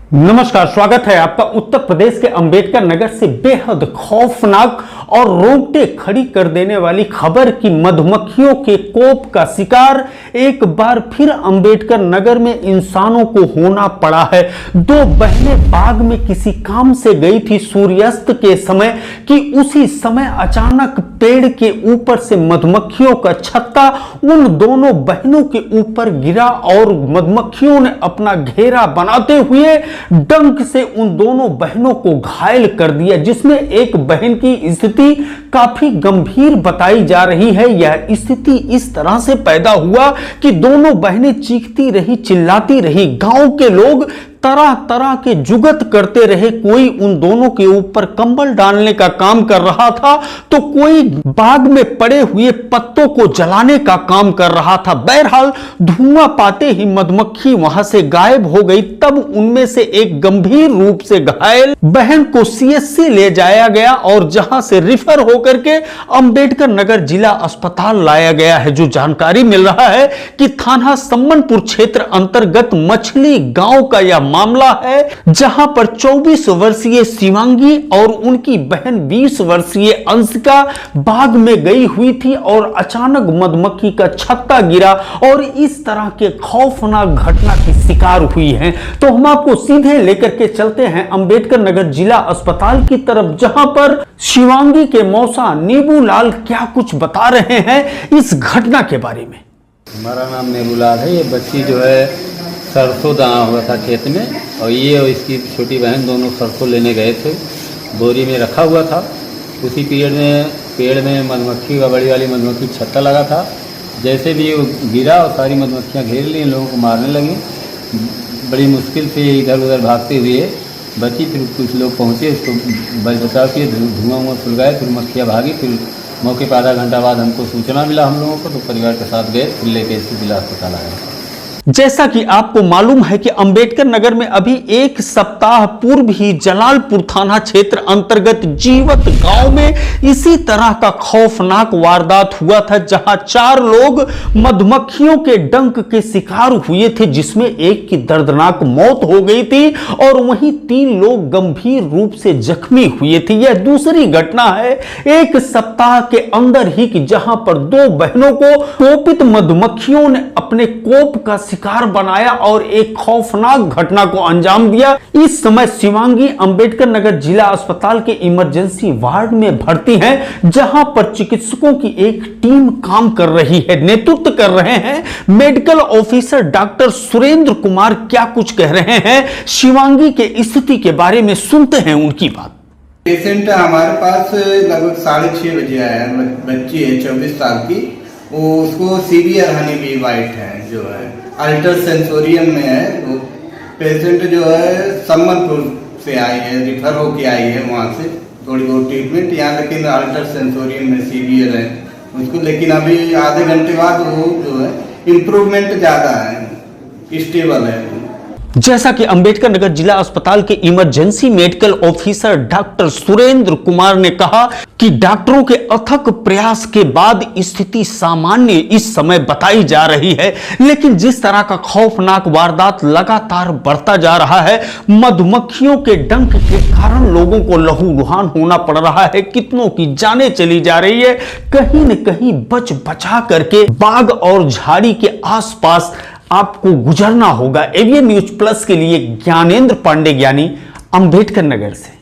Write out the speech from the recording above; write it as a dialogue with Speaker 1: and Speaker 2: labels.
Speaker 1: नमस्कार, स्वागत है आपका उत्तर प्रदेश के अंबेडकर नगर से बेहद खौफनाक और रोंगटे खड़ी कर देने वाली खबर की मधुमक्खियों के कोप का शिकार एक बार फिर अंबेडकर नगर में इंसानों को होना पड़ा है। दो बहनें बाग में किसी काम से गई थी सूर्यास्त के समय कि उसी समय अचानक पेड़ के ऊपर से मधुमक्खियों का छत्ता उन दोनों बहनों के ऊपर गिरा और मधुमक्खियों ने अपना घेरा बनाते हुए डंक से उन दोनों बहनों को घायल कर दिया, जिसमें एक बहन की स्थिति काफी गंभीर बताई जा रही है। यह स्थिति इस तरह से पैदा हुआ कि दोनों बहनें चीखती रही, चिल्लाती रही। गांव के लोग तरह तरह के जुगत करते रहे। कोई उन दोनों के ऊपर कंबल डालने का काम कर रहा था तो कोई बाग में पड़े हुए पत्तों को जलाने का काम कर रहा था। बहरहाल धुआं पाते ही मधुमक्खी वहां से गायब हो गई। तब उनमें से एक गंभीर रूप से घायल बहन को सीएचसी ले जाया गया और जहां से रिफर होकर के अंबेडकर नगर जिला अस्पताल लाया गया है। जो जानकारी मिल रहा है कि थाना सम्मनपुर क्षेत्र अंतर्गत मछली गांव का यह मामला है, जहां पर 24 वर्षीय शिवांगी और उनकी बहन 20 वर्षीय अंशिका बाग में गई हुई थी और अचानक मधुमक्खी का छत्ता गिरा और इस तरह के खौफनाक घटना की शिकार हुई है। तो हम आपको सीधे लेकर के चलते हैं अंबेडकर नगर जिला अस्पताल की तरफ, जहां पर शिवांगी के मौसा नीबूलाल क्या कुछ बता रहे हैं इस घटना के बारे में।
Speaker 2: हमारा नाम नीबूलाल है। ये बच्ची जो है सरसों दाना हुआ था खेत में और ये और इसकी छोटी बहन दोनों सरसों लेने गए थे। बोरी में रखा हुआ था। उसी पेड़ में मधुमक्खी का बड़ी वाली मधुमक्खी छत्ता लगा था। जैसे भी वो गिरा और सारी मधुमक्खियाँ घेर ली, इन लोगों को मारने लगी। बड़ी मुश्किल से इधर उधर भागते हुए बची। फिर कुछ लोग पहुँचे, उसको बचाव किए, धुआं सुलगाए, फिर मक्खियाँ भागी। फिर मौके पर आधा घंटा बाद हमको सूचना मिला हम लोगों को, तो परिवार के साथ गए, फिर लेके इसको जिला अस्पताल आए।
Speaker 1: जैसा कि आपको मालूम है कि अंबेडकर नगर में अभी एक सप्ताह पूर्व ही जलालपुर थाना क्षेत्र अंतर्गत जीवत गांव में इसी तरह का खौफनाक वारदात हुआ था, जहां 4 लोग मधुमक्खियों के डंक के शिकार हुए थे, जिसमें एक की दर्दनाक मौत हो गई थी और वहीं 3 लोग गंभीर रूप से जख्मी हुए थे। यह दूसरी घटना है एक सप्ताह के अंदर ही कि जहां पर 2 बहनों को कोपित मधुमक्खियों ने अपने कोप का शिकार बनाया और एक खौफनाक घटना को अंजाम दिया। इस समय शिवांगी अंबेडकर नगर जिला अस्पताल के इमरजेंसी वार्ड में भर्ती हैं, जहां पर चिकित्सकों की एक टीम काम कर रही है। नेतृत्व कर रहे हैं medical officer doctor Surendra Kumar. क्या कुछ कह रहे हैं शिवांगी के स्थिति के बारे में, सुनते हैं उनकी बात।
Speaker 3: पेशेंट हमारे पास लगभग 6:30 बजे आया। बच्ची है 24 साल की। वो उसको सीवियर हनी वाइट है, जो है अल्टर सेंसोरियम में है। वो पेशेंट जो है सम्मनपुर से आई है, रिफर होके आई है वहाँ से थोड़ी बहुत ट्रीटमेंट यहाँ, लेकिन अल्टर सेंसोरियम में सीवियर है उसको। लेकिन अभी आधे घंटे बाद वो जो है इम्प्रूवमेंट ज़्यादा है, स्टेबल है।
Speaker 1: जैसा कि अंबेडकर नगर जिला अस्पताल के emergency medical officer doctor Surendra Kumar ने कहा कि डॉक्टरों के अथक प्रयास के बाद स्थिति सामान्य इस समय बताई जा रही है, लेकिन जिस तरह का खौफनाक वारदात लगातार बढ़ता जा रहा है, मधुमक्खियों के डंक के कारण लोगों को लहूलुहान होना पड़ रहा है, कितनों की जानें चली जा रही है। कहीं न कहीं बच बचा करके बाग और झाड़ी के आसपास आपको गुजरना होगा। एवीएन न्यूज प्लस के लिए ज्ञानेंद्र पांडे ज्ञानी, अंबेडकर नगर से।